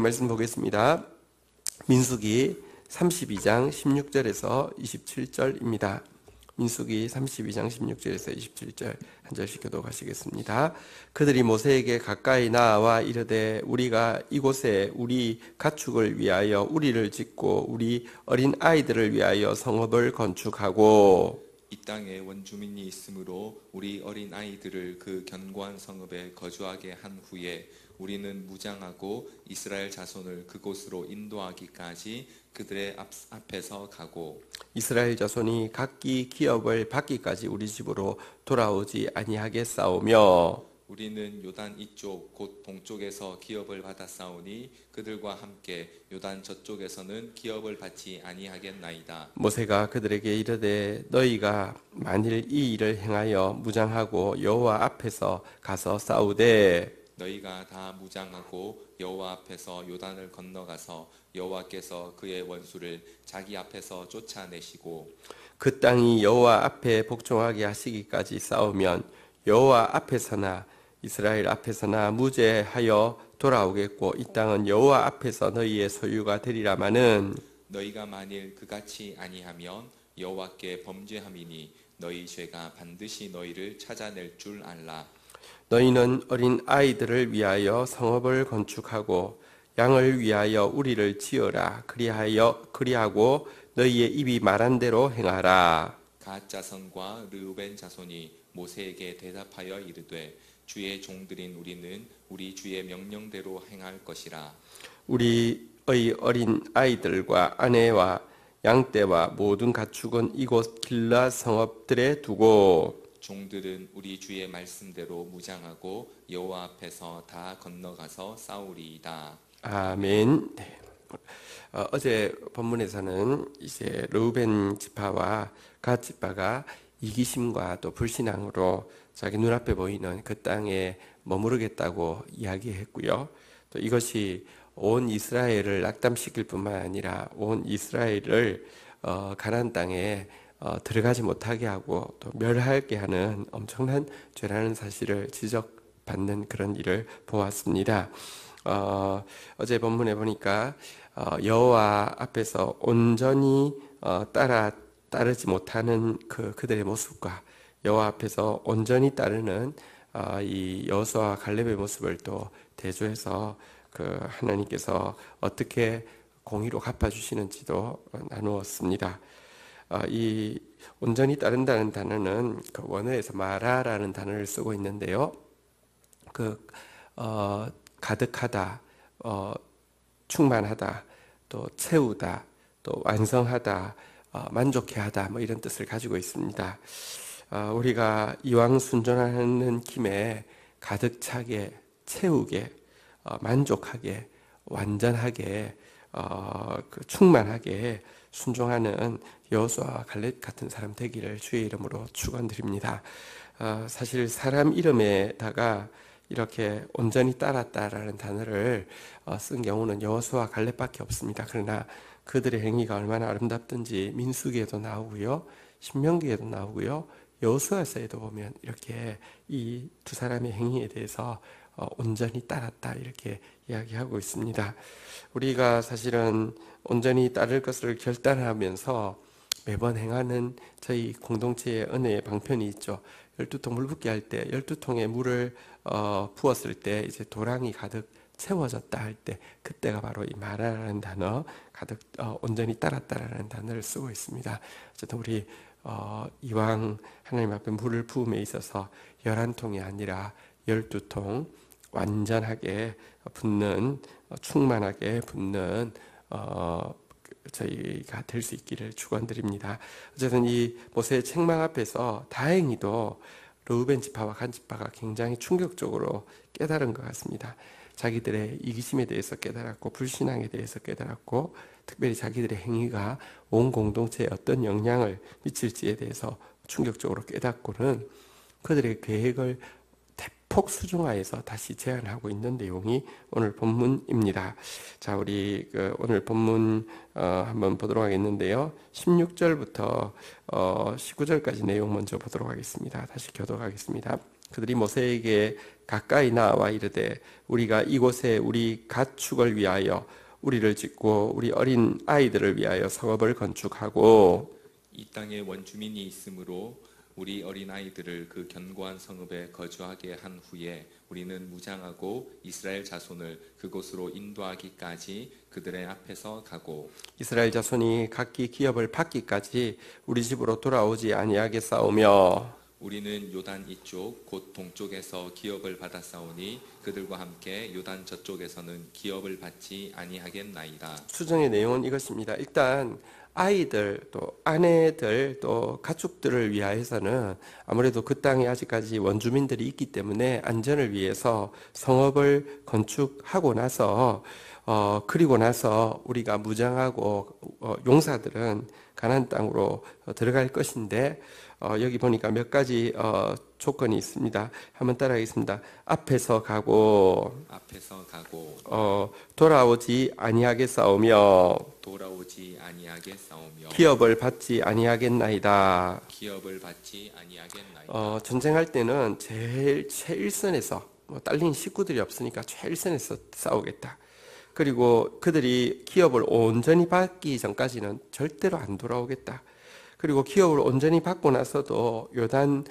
하나님 말씀 보겠습니다. 민수기 32장 16절에서 27절입니다. 민수기 32장 16절에서 27절 한 절씩 교독하시겠습니다. 그들이 모세에게 가까이 나와 이르되 우리가 이곳에 우리 가축을 위하여 우리를 짓고 우리 어린 아이들을 위하여 성읍을 건축하고 이 땅에 원주민이 있으므로 우리 어린 아이들을 그 견고한 성읍에 거주하게 한 후에 우리는 무장하고 이스라엘 자손을 그곳으로 인도하기까지 그들의 앞에서 가고 이스라엘 자손이 각기 기업을 받기까지 우리 집으로 돌아오지 아니하겠사오며 우리는 요단 이쪽 곧 동쪽에서 기업을 받아 싸우니 그들과 함께 요단 저쪽에서는 기업을 받지 아니하겠나이다. 모세가 그들에게 이르되 너희가 만일 이 일을 행하여 무장하고 여호와 앞에서 가서 싸우되 너희가 다 무장하고 여호와 앞에서 요단을 건너가서 여호와께서 그의 원수를 자기 앞에서 쫓아내시고 그 땅이 여호와 앞에 복종하게 하시기까지 싸우면 여호와 앞에서나 이스라엘 앞에서나 무죄하여 돌아오겠고 이 땅은 여호와 앞에서 너희의 소유가 되리라마는 너희가 만일 그같이 아니하면 여호와께 범죄함이니 너희 죄가 반드시 너희를 찾아낼 줄 알라. 너희는 어린 아이들을 위하여 성읍을 건축하고 양을 위하여 우리를 지어라. 그리하고 너희의 입이 말한 대로 행하라. 갓 자손과 르우벤 자손이 모세에게 대답하여 이르되 주의 종들인 우리는 우리 주의 명령대로 행할 것이라. 우리의 어린 아이들과 아내와 양떼와 모든 가축은 이곳 길라 성읍들에 두고 종들은 우리 주의 말씀대로 무장하고 여호와 앞에서 다 건너가서 싸우리이다. 아멘. 네. 어제 본문에서는 이제 르우벤 지파와 갓 지파가 이기심과 또 불신앙으로 자기 눈앞에 보이는 그 땅에 머무르겠다고 이야기했고요. 또 이것이 온 이스라엘을 낙담시킬 뿐만 아니라 온 이스라엘을 가나안 땅에 들어가지 못하게 하고 또 멸하게 하는 엄청난 죄라는 사실을 지적받는 그런 일을 보았습니다. 어제 본문에 보니까 여호와 앞에서 온전히 따르지 못하는 그들의 모습과 여호와 앞에서 온전히 따르는 이 여호수아와 갈렙의 모습을 또 대조해서 그 하나님께서 어떻게 공의로 갚아주시는지도 나누었습니다. 이 온전히 따른다는 단어는 그 원어에서 마라라는 단어를 쓰고 있는데요. 가득하다, 충만하다, 또 채우다, 또 완성하다, 만족해 하다 뭐 이런 뜻을 가지고 있습니다. 우리가 이왕 순종하는 김에 가득 차게, 채우게, 만족하게, 완전하게, 충만하게 순종하는 여호수아와 갈렙 같은 사람 되기를 주의 이름으로 축원드립니다. 사실 사람 이름에다가 이렇게 온전히 따랐다라는 단어를 쓴 경우는 여호수아와 갈렙밖에 없습니다. 그러나 그들의 행위가 얼마나 아름답든지 민수기에도 나오고요, 신명기에도 나오고요, 여호수아서에도 보면 이렇게 이 두 사람의 행위에 대해서 온전히 따랐다 이렇게 이야기하고 있습니다. 우리가 사실은 온전히 따를 것을 결단하면서 매번 행하는 저희 공동체의 은혜의 방편이 있죠. 12통 물 붓기 할 때 12통에 물을 부었을 때 이제 도랑이 가득 채워졌다 할 때 그때가 바로 이 마라라는 단어 가득 온전히 따랐다라는 단어를 쓰고 있습니다. 어쨌든 우리 이왕 하나님 앞에 물을 부음에 있어서 11통이 아니라 12통 완전하게 붓는 충만하게 붓는 저희가 될 수 있기를 축원드립니다. 어쨌든 이 모세의 책망 앞에서 다행히도 르우벤 지파와 간 지파가 굉장히 충격적으로 깨달은 것 같습니다. 자기들의 이기심에 대해서 깨달았고 불신앙에 대해서 깨달았고 특별히 자기들의 행위가 온 공동체에 어떤 영향을 미칠지에 대해서 충격적으로 깨닫고는 그들의 계획을 대폭 수정하여서 다시 제안하고 있는 내용이 오늘 본문입니다. 자, 우리 오늘 본문 한번 보도록 하겠는데요. 16절부터 19절까지 내용 먼저 보도록 하겠습니다. 다시 교독하겠습니다. 그들이 모세에게 가까이 나와 이르되 우리가 이곳에 우리 가축을 위하여 우리를 짓고 우리 어린 아이들을 위하여 성읍을 건축하고 이 땅에 원주민이 있으므로 우리 어린 아이들을 그 견고한 성읍에 거주하게 한 후에 우리는 무장하고 이스라엘 자손을 그곳으로 인도하기까지 그들의 앞에서 가고 이스라엘 자손이 각기 기업을 받기까지 우리 집으로 돌아오지 아니하게 싸우며 우리는 요단 이쪽 곧 동쪽에서 기업을 받아 싸우니 그들과 함께 요단 저쪽에서는 기업을 받지 아니하겠나이다. 수정의 내용은 이것입니다. 일단 아이들 또 아내들 또 가축들을 위하여서는 아무래도 그 땅에 아직까지 원주민들이 있기 때문에 안전을 위해서 성읍을 건축하고 나서 그리고 나서 우리가 무장하고 용사들은 가나안 땅으로 들어갈 것인데 여기 보니까 몇 가지 조건이 있습니다. 한번 따라하겠습니다. 앞에서 가고 돌아오지 아니하게 싸우며 돌아오지 아니하게 싸우며 기업을 받지 아니하겠나이다. 기업을 받지 아니하겠나이다. 전쟁할 때는 제일 최일선에서 딸린 식구들이 없으니까 최일선에서 싸우겠다. 그리고 그들이 기업을 온전히 받기 전까지는 절대로 안 돌아오겠다. 그리고 기업을 온전히 받고 나서도 요단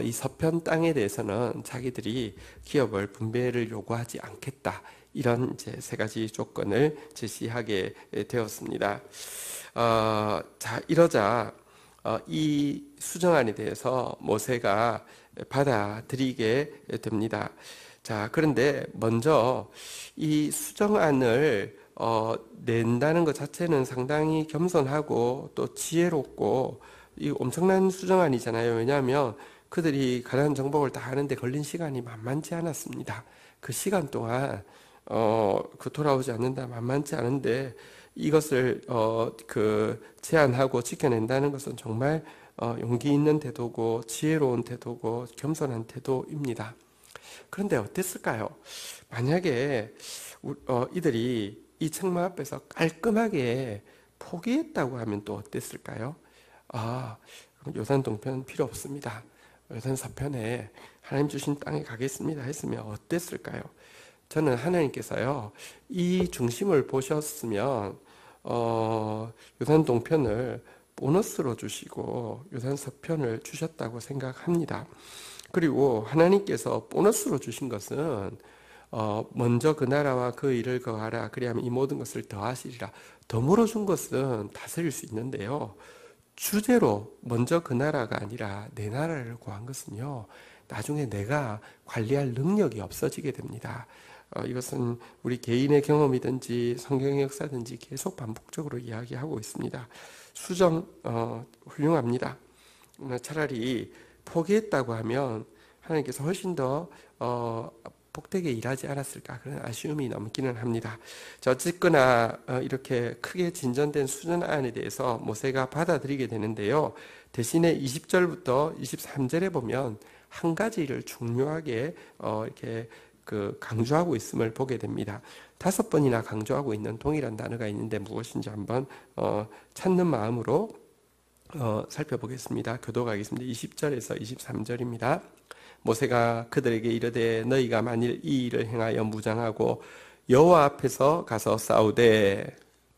이 서편 땅에 대해서는 자기들이 기업을 분배를 요구하지 않겠다. 이런 이제 세 가지 조건을 제시하게 되었습니다. 자, 이러자 이 수정안에 대해서 모세가 받아들이게 됩니다. 자, 그런데 먼저 이 수정안을 낸다는 것 자체는 상당히 겸손하고 또 지혜롭고 이 엄청난 수정안이잖아요. 왜냐하면 그들이 가나안 정복을 다 하는데 걸린 시간이 만만치 않았습니다. 그 시간 동안 그 돌아오지 않는다 만만치 않은데 이것을 제안하고 지켜낸다는 것은 정말 용기 있는 태도고 지혜로운 태도고 겸손한 태도입니다. 그런데 어땠을까요? 만약에 이들이 이 책망 앞에서 깔끔하게 포기했다고 하면 또 어땠을까요? 그럼 요단 동편 필요 없습니다. 요단 서편에 하나님 주신 땅에 가겠습니다 했으면 어땠을까요? 저는 하나님께서요 이 중심을 보셨으면 요단 동편을 보너스로 주시고 요단 서편을 주셨다고 생각합니다. 그리고 하나님께서 보너스로 주신 것은 먼저 그 나라와 그 일을 거하라 그리하면 이 모든 것을 더하시리라. 덤으로 준 것은 다스릴 수 있는데요. 주제로 먼저 그 나라가 아니라 내 나라를 구한 것은요. 나중에 내가 관리할 능력이 없어지게 됩니다. 이것은 우리 개인의 경험이든지 성경의 역사든지 계속 반복적으로 이야기하고 있습니다. 수정 훌륭합니다. 차라리 포기했다고 하면 하나님께서 훨씬 더 복되게 일하지 않았을까 그런 아쉬움이 남기는 합니다. 자, 어쨌거나 이렇게 크게 진전된 수정안에 대해서 모세가 받아들이게 되는데요. 대신에 20절부터 23절에 보면 한 가지를 중요하게 이렇게 강조하고 있음을 보게 됩니다. 5번이나 강조하고 있는 동일한 단어가 있는데 무엇인지 한번 찾는 마음으로 살펴보겠습니다. 교독하겠습니다. 20절에서 23절입니다. 모세가 그들에게 이르되 너희가 만일 이 일을 행하여 무장하고 여호와 앞에서 가서 싸우되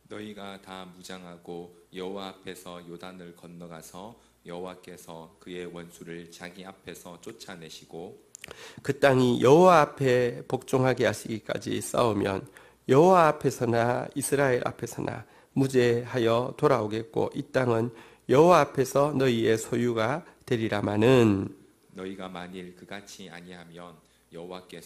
너희가 다 무장하고 여호와 앞에서 요단을 건너가서 여호와께서 그의 원수를 자기 앞에서 쫓아내시고 그 땅이 여호와 앞에 복종하게 하시기까지 싸우면 여호와 앞에서나 이스라엘 앞에서나 무죄하여 돌아오겠고 이 땅은 여호와 앞에서 너희의 소유가 되리라마는 너희가 만일 그같이 아니하면 여호와께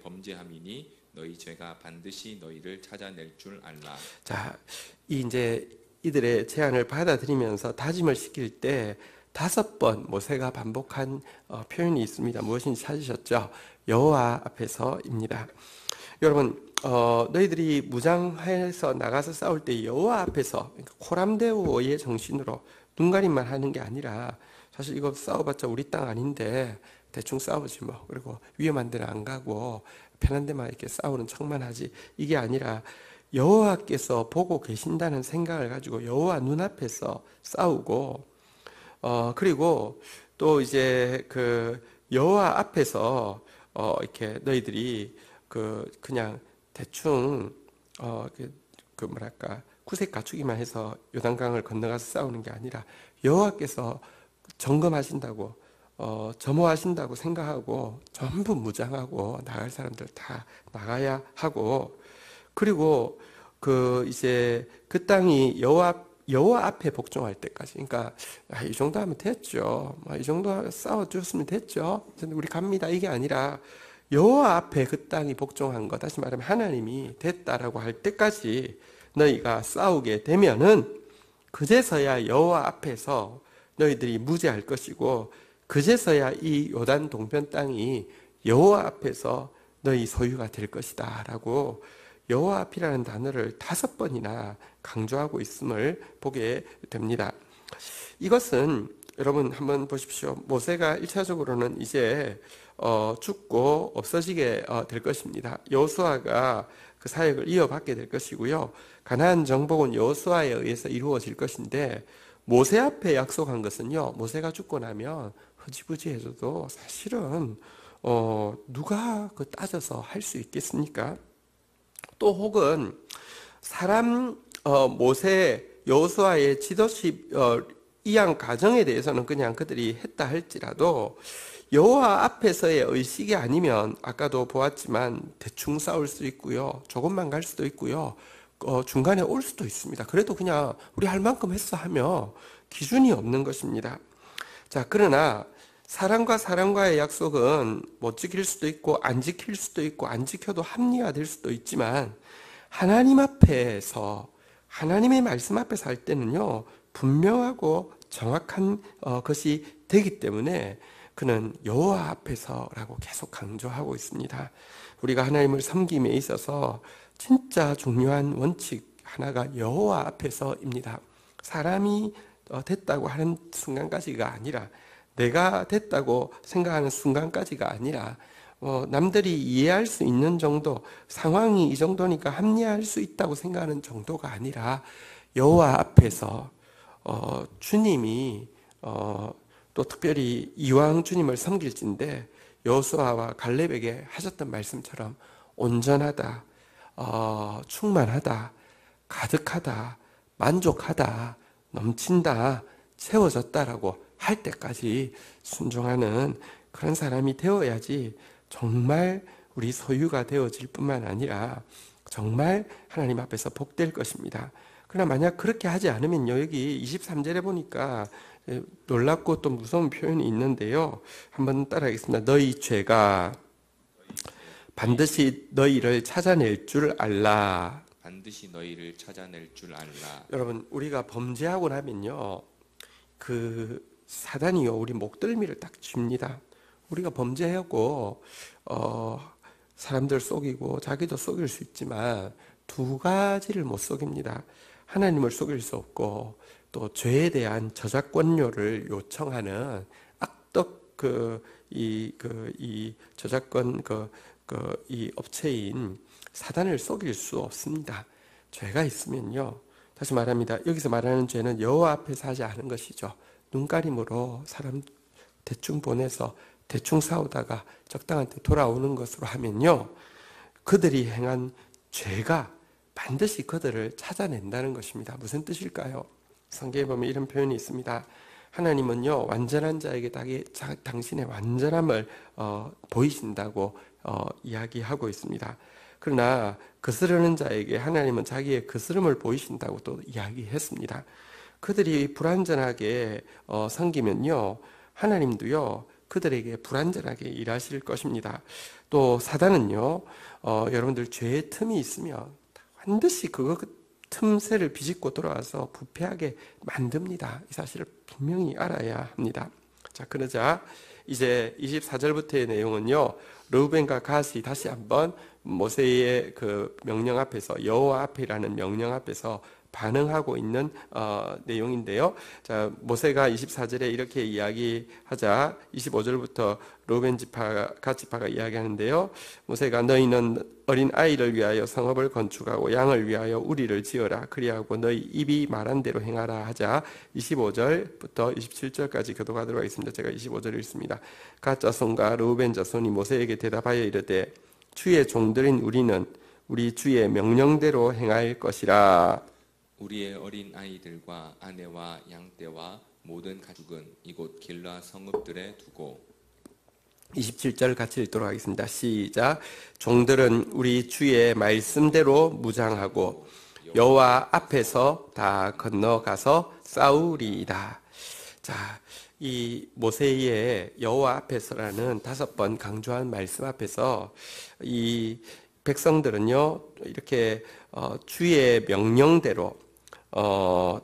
범죄함이니 너희 죄가 반드시 너희를 찾아낼 줄 알라. 자, 이제 이들의 제안을 받아들이면서 다짐을 시킬 때 5번 모세가 반복한 표현이 있습니다. 무엇인지 찾으셨죠? 여호와 앞에서입니다. 여러분, 너희들이 무장해서 나가서 싸울 때 여호와 앞에서 그러니까 코람데오의 정신으로 눈가림만 하는 게 아니라 사실 이거 싸워봤자 우리 땅 아닌데 대충 싸우지 뭐. 그리고 위험한 데는 안 가고 편한 데만 이렇게 싸우는 척만 하지. 이게 아니라 여호와께서 보고 계신다는 생각을 가지고 여호와 눈앞에서 싸우고 그리고 또 이제 여호와 앞에서 이렇게 너희들이 그냥 대충 뭐랄까 구색 갖추기만 해서 요단강을 건너가서 싸우는 게 아니라 여호와께서 점검하신다고 점호하신다고 생각하고 전부 무장하고 나갈 사람들 다 나가야 하고, 그리고 이제 그 땅이 여호와 앞에 복종할 때까지, 그러니까 이 정도 하면 됐죠. 이 정도 싸워줬으면 됐죠. 우리 갑니다. 이게 아니라 여호와 앞에 그 땅이 복종한 것, 다시 말하면 하나님이 됐다라고 할 때까지 너희가 싸우게 되면은 그제서야 여호와 앞에서 너희들이 무죄할 것이고, 그제서야 이 요단 동편 땅이 여호와 앞에서 너희 소유가 될 것이다 라고 여호와 앞이라는 단어를 5번이나 강조하고 있음을 보게 됩니다. 이것은 여러분 한번 보십시오. 모세가 1차적으로는 이제 죽고 없어지게 될 것입니다. 여호수아가 그 사역을 이어받게 될 것이고요. 가나안 정복은 여호수아에 의해서 이루어질 것인데, 모세 앞에 약속한 것은요, 모세가 죽고 나면 흐지부지해져도 사실은 누가 따져서 할 수 있겠습니까? 또 혹은 모세 여호수아의 지도십 이양 가정에 대해서는 그냥 그들이 했다 할지라도 여호와 앞에서의 의식이 아니면 아까도 보았지만 대충 싸울 수 있고요, 조금만 갈 수도 있고요, 중간에 올 수도 있습니다. 그래도 그냥 우리 할 만큼 했어 하며 기준이 없는 것입니다. 자, 그러나 사람과 사람과의 약속은 못 지킬 수도 있고 안 지킬 수도 있고 안 지켜도 합리화될 수도 있지만, 하나님 앞에서 하나님의 말씀 앞에서 할 때는요 분명하고 정확한 것이 되기 때문에 그는 여호와 앞에서라고 계속 강조하고 있습니다. 우리가 하나님을 섬김에 있어서 진짜 중요한 원칙 하나가 여호와 앞에서입니다. 사람이 됐다고 하는 순간까지가 아니라, 내가 됐다고 생각하는 순간까지가 아니라, 남들이 이해할 수 있는 정도, 상황이 이 정도니까 합리화할 수 있다고 생각하는 정도가 아니라 여호와 앞에서 주님이 또 특별히 이왕 주님을 섬길진데 여호수아와 갈렙에게 하셨던 말씀처럼 온전하다, 충만하다, 가득하다, 만족하다, 넘친다, 채워졌다라고 할 때까지 순종하는 그런 사람이 되어야지 정말 우리 소유가 되어질 뿐만 아니라 정말 하나님 앞에서 복될 것입니다. 그러나 만약 그렇게 하지 않으면요, 여기 23절에 보니까 놀랍고 또 무서운 표현이 있는데요, 한번 따라하겠습니다. 너희 죄가 반드시 너희를 찾아낼 줄 알라. 반드시 너희를 찾아낼 줄 알라. 여러분, 우리가 범죄하고 나면요, 사단이요 우리 목덜미를 딱 쥡니다. 우리가 범죄하고 사람들 속이고 자기도 속일 수 있지만 두 가지를 못 속입니다. 하나님을 속일 수 없고, 또 죄에 대한 저작권료를 요청하는 악덕 이 저작권 이 업체인 사단을 속일 수 없습니다. 죄가 있으면요, 다시 말합니다. 여기서 말하는 죄는 여호와 앞에서 하지 않은 것이죠. 눈가림으로 사람 대충 보내서 대충 싸우다가 적당한 때 돌아오는 것으로 하면요, 그들이 행한 죄가 반드시 그들을 찾아낸다는 것입니다. 무슨 뜻일까요? 성경에 보면 이런 표현이 있습니다. 하나님은요 완전한 자에게 당신의 완전함을 보이신다고 이야기하고 있습니다. 그러나 거스르는 자에게 하나님은 자기의 거스름을 보이신다고 또 이야기했습니다. 그들이 불완전하게 섬기면요, 하나님도요 그들에게 불완전하게 일하실 것입니다. 또 사단은요, 여러분들 죄의 틈이 있으면 반드시 그 틈새를 비집고 돌아와서 부패하게 만듭니다. 이 사실을 분명히 알아야 합니다. 자, 그러자 이제 24절부터의 내용은요, 르우벤과 갓이 다시 한번 모세의 그 명령 앞에서, 여호와 앞이라는 명령 앞에서 반응하고 있는 내용인데요. 자, 모세가 24절에 이렇게 이야기하자 25절부터 르우벤 지파, 갓 지파가 이야기하는데요. 모세가 너희는 어린 아이를 위하여 성읍을 건축하고 양을 위하여 우리를 지어라. 그리하고 너희 입이 말한 대로 행하라 하자 25절부터 27절까지 교독하도록 하겠습니다. 제가 25절을 읽습니다. 갓 자손과 르우벤 자손이 모세에게 대답하여 이르되 주의 종들인 우리는 우리 주의 명령대로 행할 것이라. 우리의 어린 아이들과 아내와 양떼와 모든 가축은 이곳 길라 성읍들에 두고 27절 같이 읽도록 하겠습니다. 시작. 종들은 우리 주의 말씀대로 무장하고 여호와 앞에서 다 건너가서 싸우리이다. 자, 이 모세의 여호와 앞에서라는 5번 강조한 말씀 앞에서 이 백성들은요 이렇게 주의 명령대로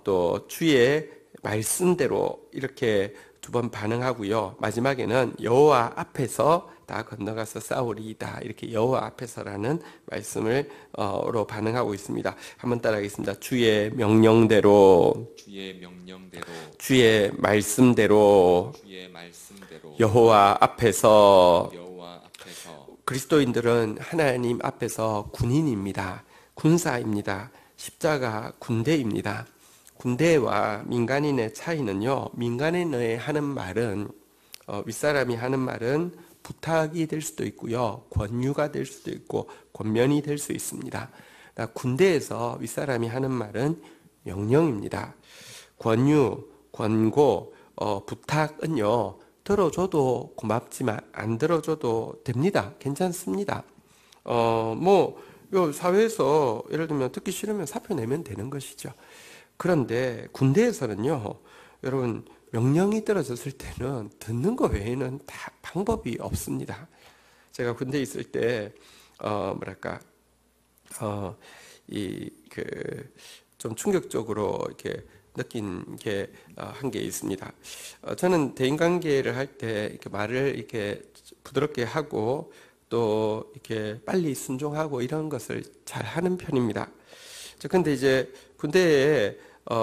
또 주의 말씀대로 이렇게 2번 반응하고요. 마지막에는 여호와 앞에서 다 건너가서 싸우리이다. 이렇게 여호와 앞에서라는 말씀으로 반응하고 있습니다. 한번 따라하겠습니다. 주의 명령대로, 주의 명령대로, 주의 말씀대로, 주의 말씀대로 여호와 앞에서. 여호와 앞에서 그리스도인들은 하나님 앞에서 군인입니다. 군사입니다. 십자가 군대입니다. 군대와 민간인의 차이는요, 민간인의 하는 말은 윗사람이 하는 말은 부탁이 될 수도 있고요, 권유가 될 수도 있고 권면이 될 수 있습니다. 군대에서 윗사람이 하는 말은 명령입니다. 권유, 권고, 부탁은요 들어줘도 고맙지만 안 들어줘도 됩니다. 괜찮습니다. 요 사회에서 예를 들면 듣기 싫으면 사표 내면 되는 것이죠. 그런데 군대에서는요, 여러분 명령이 떨어졌을 때는 듣는 거 외에는 다 방법이 없습니다. 제가 군대에 있을 때 좀 충격적으로 이렇게 느낀 게 한 게 있습니다. 저는 대인관계를 할 때 이렇게 말을 이렇게 부드럽게 하고 또 이렇게 빨리 순종하고 이런 것을 잘 하는 편입니다. 근데 이제 군대에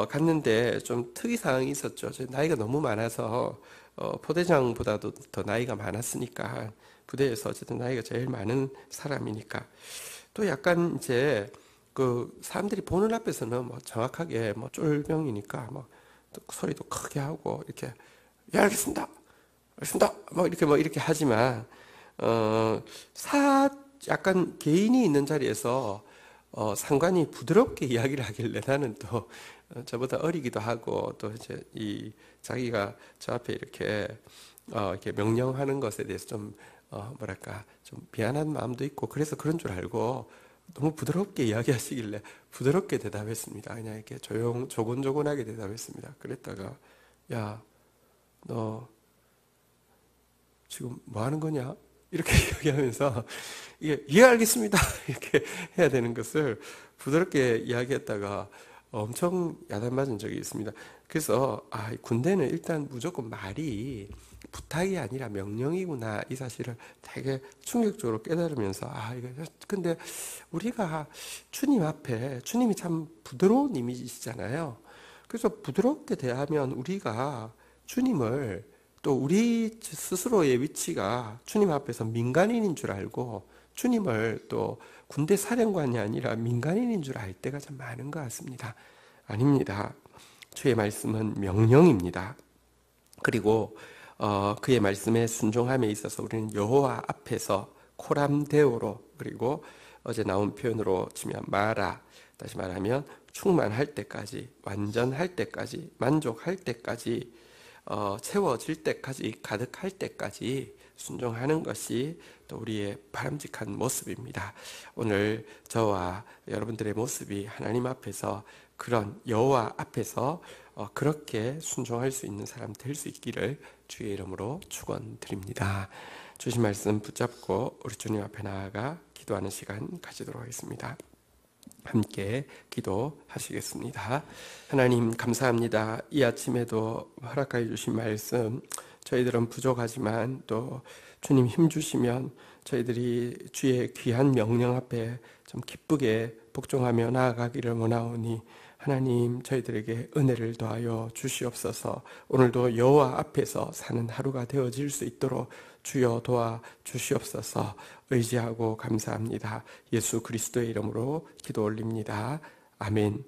갔는데 좀 특이사항이 있었죠. 제 나이가 너무 많아서 포대장보다도 더 나이가 많았으니까 부대에서 어쨌든 나이가 제일 많은 사람이니까 또 약간 이제 그 사람들이 보는 앞에서는 뭐 정확하게 뭐 쫄병이니까 뭐 소리도 크게 하고 이렇게 예 알겠습니다, 알겠습니다 뭐 이렇게 하지만 약간 개인이 있는 자리에서 상관이 부드럽게 이야기를 하길래 나는 또 저보다 어리기도 하고 또 이제 자기가 저 앞에 이렇게 명령하는 것에 대해서 좀 좀 미안한 마음도 있고 그래서 그런 줄 알고 너무 부드럽게 이야기하시길래 부드럽게 대답했습니다. 그냥 이렇게 조곤조곤하게 대답했습니다. 그랬다가 야, 너 지금 뭐 하는 거냐? 이렇게 이야기하면서 이게 예 알겠습니다 이렇게 해야 되는 것을 부드럽게 이야기했다가 엄청 야단 맞은 적이 있습니다. 그래서 군대는 일단 무조건 말이 부탁이 아니라 명령이구나 이 사실을 되게 충격적으로 깨달으면서 근데 우리가 주님 앞에 주님이 참 부드러운 이미지시잖아요. 그래서 부드럽게 대하면 우리가 주님을 또 우리 스스로의 위치가 주님 앞에서 민간인인 줄 알고 주님을 또 군대 사령관이 아니라 민간인인 줄 알 때가 참 많은 것 같습니다. 아닙니다. 주의 말씀은 명령입니다. 그리고 그의 말씀에 순종함에 있어서 우리는 여호와 앞에서 코람데오로, 그리고 어제 나온 표현으로 치면 마라, 다시 말하면 충만할 때까지, 완전할 때까지, 만족할 때까지, 채워질 때까지, 가득할 때까지 순종하는 것이 또 우리의 바람직한 모습입니다. 오늘 저와 여러분들의 모습이 하나님 앞에서 그런 여호와 앞에서 그렇게 순종할 수 있는 사람 될 수 있기를 주의 이름으로 축원드립니다. 주신 말씀 붙잡고 우리 주님 앞에 나아가 기도하는 시간 가지도록 하겠습니다. 함께 기도하시겠습니다. 하나님 감사합니다. 이 아침에도 허락하여 주신 말씀, 저희들은 부족하지만 또 주님 힘 주시면 저희들이 주의 귀한 명령 앞에 좀 기쁘게 복종하며 나아가기를 원하오니 하나님 저희들에게 은혜를 더하여 주시옵소서. 오늘도 여호와 앞에서 사는 하루가 되어질 수 있도록 주여 도와 주시옵소서. 의지하고 감사합니다. 예수 그리스도의 이름으로 기도 올립니다. 아멘.